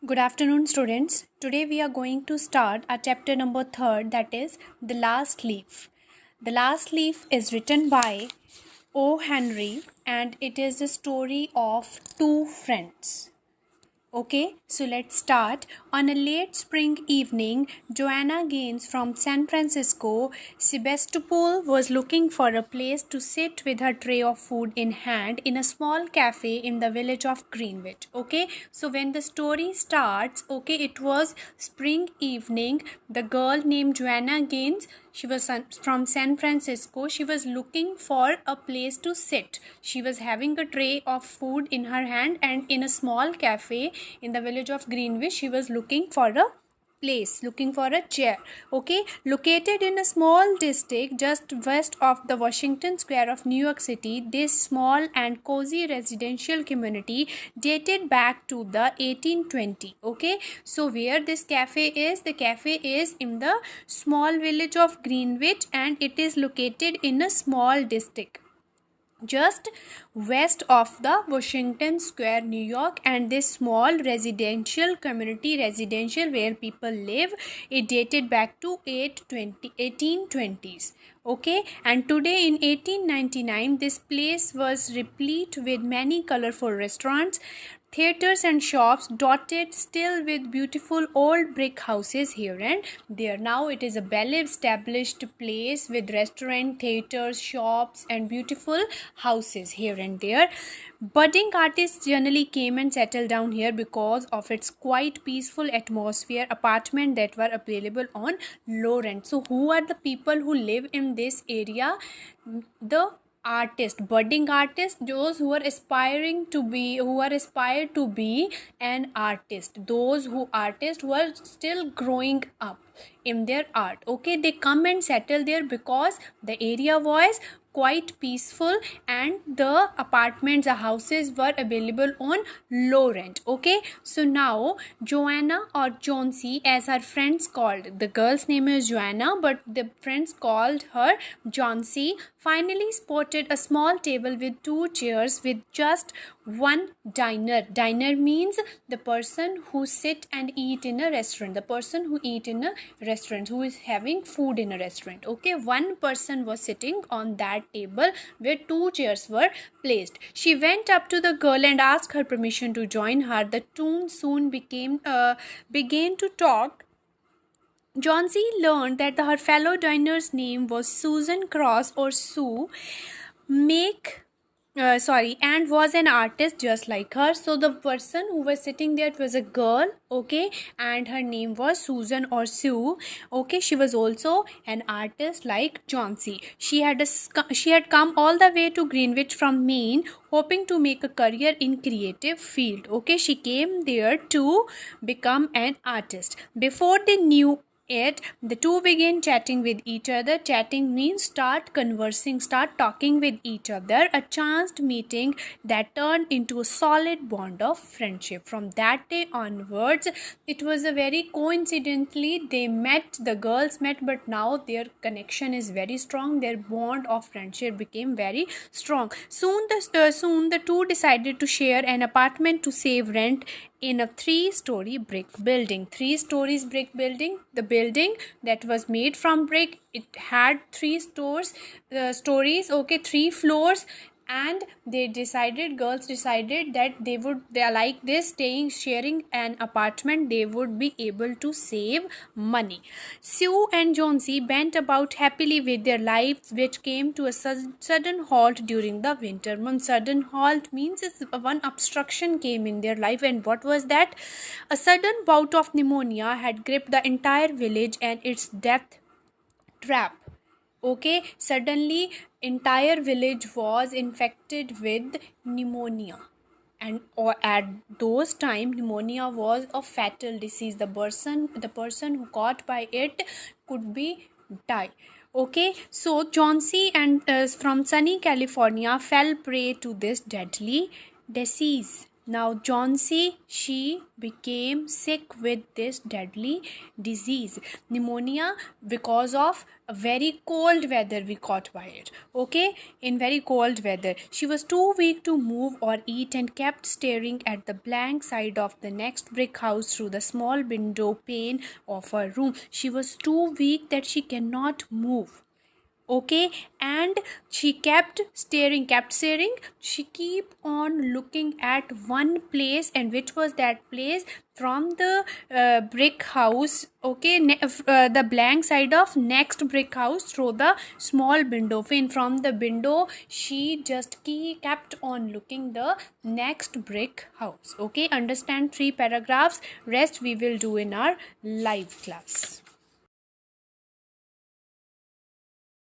Good afternoon, students. Today we are going to start our chapter number 3, that is The Last Leaf. The Last Leaf is written by O. Henry and it is the story of two friends. Okay, so let's start. On a late spring evening, Joanna Gaines from San Francisco, Sebastopol was looking for a place to sit with her tray of food in hand in a small cafe in the village of Greenwich. Okay, so when the story starts, okay, it was spring evening. The girl named Joanna Gaines, she was from San Francisco. She was looking for a place to sit. She was having a tray of food in her hand and in a small cafe in the village of Greenwich, she was looking for a place, looking for a chair. Okay, located in a small district just west of the Washington Square of New York City, this small and cozy residential community dated back to the 1820. Okay, so where this cafe is, the cafe is in the small village of Greenwich and it is located in a small district just west of the Washington Square, New York. And this small residential community, residential where people live, it dated back to 1820s. Okay, and today in 1899 this place was replete with many colorful restaurants, theaters and shops dotted still with beautiful old brick houses here and there. Now it is a well established place with restaurant, theaters, shops and beautiful houses here and there. Budding artists generally came and settled down here because of its quite peaceful atmosphere, apartments that were available on low rent. So who are the people who live in this area? The budding artists, those who are aspired to be an artist, those who are still growing up in their art. Okay, they come and settle there because the area was quite peaceful and the apartments, the houses were available on low rent. Okay, so now Joanna or Johnsy, as her friends called, the girl's name is Joanna but the friends called her Johnsy, finally spotted a small table with two chairs with just one diner. Diner means the person who sit and eat in a restaurant, the person who eat in a restaurant, who is having food in a restaurant. Okay, one person was sitting on that table where two chairs were placed. She went up to the girl and asked her permission to join her. The two soon began to talk. Johnsy learned that her fellow diner's name was Susan Cross or Sue, and was an artist just like her. So the person who was sitting there was a girl, okay, and her name was Susan or Sue. Okay, she was also an artist like Johnsy. She had come all the way to Greenwich from Maine, hoping to make a career in creative field. Okay, she came there to become an artist. Before they knew it, the two began chatting with each other. Chatting means start conversing, start talking with each other. A chanced meeting that turned into a solid bond of friendship. From that day onwards, it was a very coincidentally they met, the girls met, but now their connection is very strong. Their bond of friendship became very strong. Soon the two decided to share an apartment to save rent in a 3-story brick building. 3 stories brick building. The building that was made from brick, it had 3 stories, okay, 3 floors. And girls decided that they are like this, sharing an apartment, they would be able to save money. Sue and Johnsy went about happily with their lives, which came to a sudden halt during the winter month. Sudden halt means one obstruction came in their life. And what was that? A sudden bout of pneumonia had gripped the entire village and its death trap. Okay, suddenly entire village was infected with pneumonia, and or at those time pneumonia was a fatal disease. The person who caught by it could be die. Okay, so Johnsy and from sunny California fell prey to this deadly disease. Now Johnsy, she became sick with this deadly disease, pneumonia, because of a very cold weather we caught by it. Okay, in very cold weather, she was too weak to move or eat and kept staring at the blank side of the next brick house through the small window pane of her room. She was too weak that she cannot move. Okay, and she kept staring, she keep on looking at one place, and which was that place? From the brick house. Okay, the blank side of next brick house through the small window pane. From the window she just kept on looking the next brick house. Okay, understand 3 paragraphs, rest we will do in our live class.